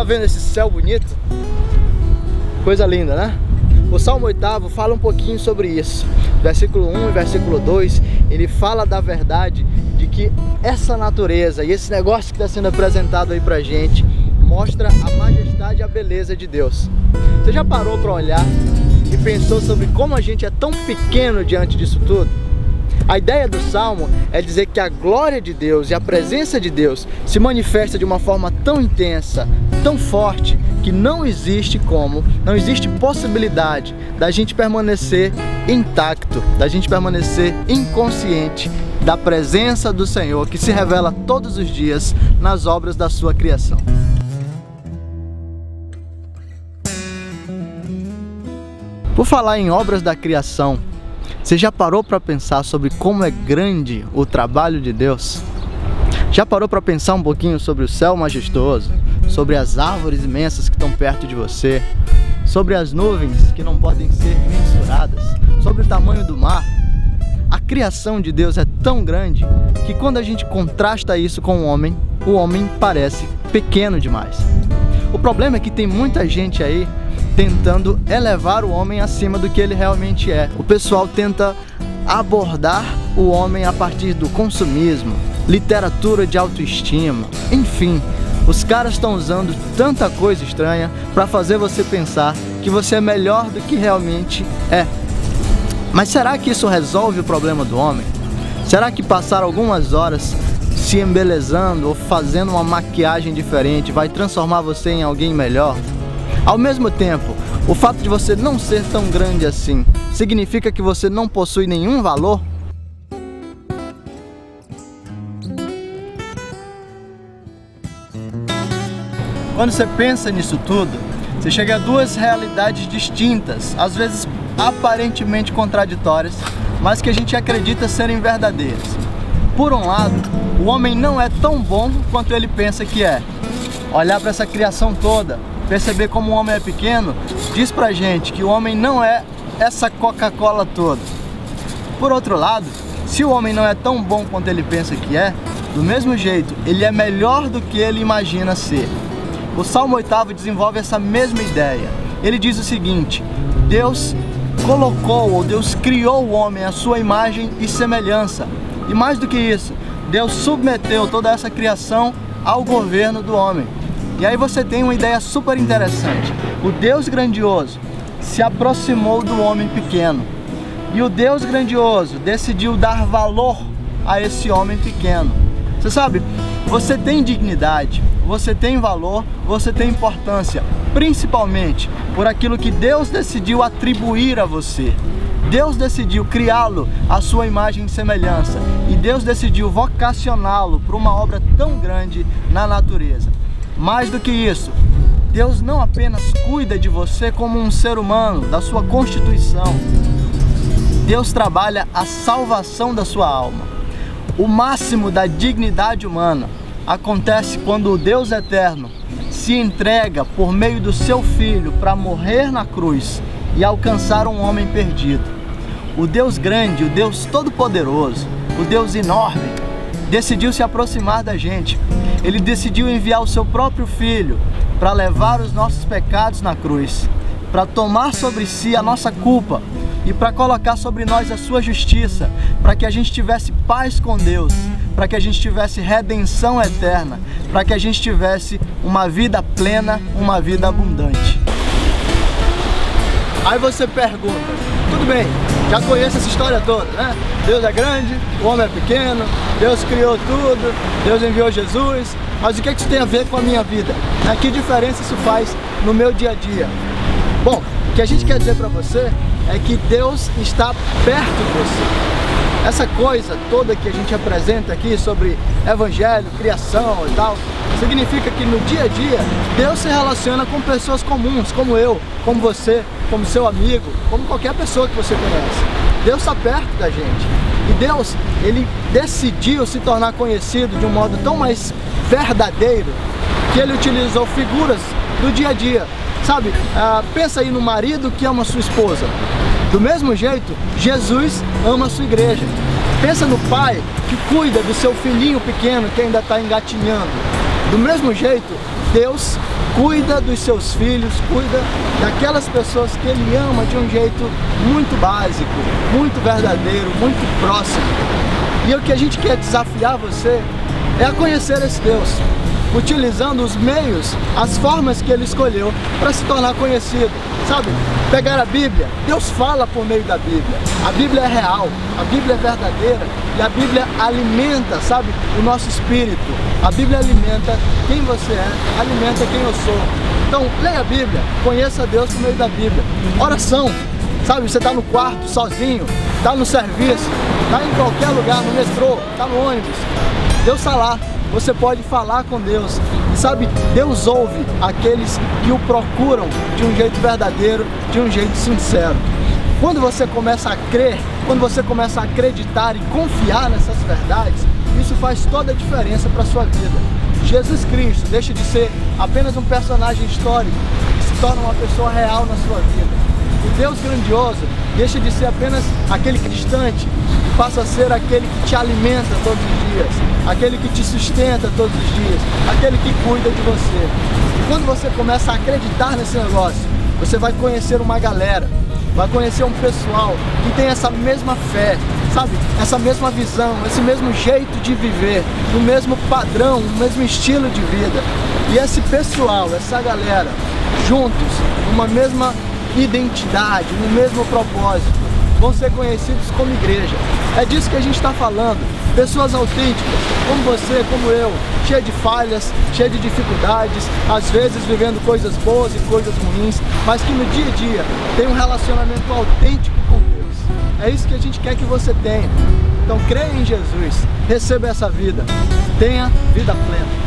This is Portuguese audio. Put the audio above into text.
vendo esse céu bonito? Coisa linda, né? O Salmo 8º fala um pouquinho sobre isso. Versículo 1 e versículo 2, ele fala da verdade de que essa natureza e esse negócio que está sendo apresentado aí pra gente mostra a majestade e a beleza de Deus. Você já parou para olhar e pensou sobre como a gente é tão pequeno diante disso tudo? A ideia do Salmo é dizer que a glória de Deus e a presença de Deus se manifesta de uma forma tão intensa, tão forte, que não existe possibilidade da gente permanecer intacto, da gente permanecer inconsciente da presença do Senhor que se revela todos os dias nas obras da sua criação. Por falar em obras da criação, você já parou para pensar sobre como é grande o trabalho de Deus? Já parou para pensar um pouquinho sobre o céu majestoso, sobre as árvores imensas que estão perto de você, sobre as nuvens que não podem ser mensuradas, sobre o tamanho do mar? A criação de Deus é tão grande que quando a gente contrasta isso com o homem parece pequeno demais. O problema é que tem muita gente aí tentando elevar o homem acima do que ele realmente é. O pessoal tenta abordar o homem a partir do consumismo, literatura de autoestima, enfim. Os caras estão usando tanta coisa estranha para fazer você pensar que você é melhor do que realmente é. Mas será que isso resolve o problema do homem? Será que passar algumas horas se embelezando ou fazendo uma maquiagem diferente vai transformar você em alguém melhor? Ao mesmo tempo, o fato de você não ser tão grande assim significa que você não possui nenhum valor? Quando você pensa nisso tudo, você chega a duas realidades distintas, às vezes aparentemente contraditórias, mas que a gente acredita serem verdadeiras. Por um lado, o homem não é tão bom quanto ele pensa que é. Olhar para essa criação toda, perceber como o homem é pequeno, diz pra gente que o homem não é essa Coca-Cola toda. Por outro lado, se o homem não é tão bom quanto ele pensa que é, do mesmo jeito, ele é melhor do que ele imagina ser. O Salmo 8º desenvolve essa mesma ideia. Ele diz o seguinte: Deus colocou, ou Deus criou o homem à sua imagem e semelhança. E mais do que isso, Deus submeteu toda essa criação ao governo do homem. E aí você tem uma ideia super interessante. O Deus grandioso se aproximou do homem pequeno. E o Deus grandioso decidiu dar valor a esse homem pequeno. Você sabe, você tem dignidade, você tem valor, você tem importância, principalmente por aquilo que Deus decidiu atribuir a você. Deus decidiu criá-lo à sua imagem e semelhança. E Deus decidiu vocacioná-lo para uma obra tão grande na natureza. Mais do que isso, Deus não apenas cuida de você como um ser humano, da sua constituição. Deus trabalha a salvação da sua alma. O máximo da dignidade humana acontece quando o Deus eterno se entrega por meio do seu Filho para morrer na cruz e alcançar um homem perdido. O Deus grande, o Deus todo-poderoso, o Deus enorme, decidiu se aproximar da gente. Ele decidiu enviar o seu próprio Filho para levar os nossos pecados na cruz, para tomar sobre si a nossa culpa e para colocar sobre nós a sua justiça, para que a gente tivesse paz com Deus, para que a gente tivesse redenção eterna, para que a gente tivesse uma vida plena, uma vida abundante. Aí você pergunta, tudo bem, já conheço essa história toda, né? Deus é grande, o homem é pequeno, Deus criou tudo, Deus enviou Jesus, mas o que isso tem a ver com a minha vida? Que diferença isso faz no meu dia a dia? Bom, o que a gente quer dizer para você é que Deus está perto de você. Essa coisa toda que a gente apresenta aqui sobre evangelho, criação e tal, significa que no dia a dia Deus se relaciona com pessoas comuns, como eu, como você, como seu amigo, como qualquer pessoa que você conhece. Deus está perto da gente. E Deus, Ele decidiu se tornar conhecido de um modo tão mais verdadeiro que Ele utilizou figuras do dia a dia. Sabe, pensa aí no marido que ama sua esposa. Do mesmo jeito, Jesus ama a sua igreja. Pensa no pai que cuida do seu filhinho pequeno que ainda está engatinhando. Do mesmo jeito, Deus cuida dos seus filhos, cuida daquelas pessoas que Ele ama de um jeito muito básico, muito verdadeiro, muito próximo. E o que a gente quer desafiar você é a conhecer esse Deus, utilizando os meios, as formas que Ele escolheu para se tornar conhecido. Sabe, pegar a Bíblia, Deus fala por meio da Bíblia. A Bíblia é real, a Bíblia é verdadeira e a Bíblia alimenta, sabe, o nosso espírito. A Bíblia alimenta quem você é, alimenta quem eu sou. Então, leia a Bíblia, conheça Deus por meio da Bíblia. Oração, sabe, você está no quarto sozinho, está no serviço, está em qualquer lugar, no metrô, está no ônibus. Deus está lá. Você pode falar com Deus e sabe, Deus ouve aqueles que o procuram de um jeito verdadeiro, de um jeito sincero. Quando você começa a crer, quando você começa a acreditar e confiar nessas verdades, isso faz toda a diferença para a sua vida. Jesus Cristo deixa de ser apenas um personagem histórico e se torna uma pessoa real na sua vida. O Deus grandioso deixa de ser apenas aquele que é distante e passa a ser aquele que te alimenta todos os dias, aquele que te sustenta todos os dias, aquele que cuida de você. E quando você começa a acreditar nesse negócio, você vai conhecer uma galera, vai conhecer um pessoal que tem essa mesma fé, sabe? Essa mesma visão, esse mesmo jeito de viver, o mesmo padrão, o mesmo estilo de vida. E esse pessoal, essa galera, juntos, numa mesma identidade, no mesmo propósito, vão ser conhecidos como igreja. É disso que a gente está falando. Pessoas autênticas, como você, como eu, cheia de falhas, cheia de dificuldades, às vezes vivendo coisas boas e coisas ruins, mas que no dia a dia tem um relacionamento autêntico com Deus. É isso que a gente quer que você tenha. Então creia em Jesus, receba essa vida, tenha vida plena.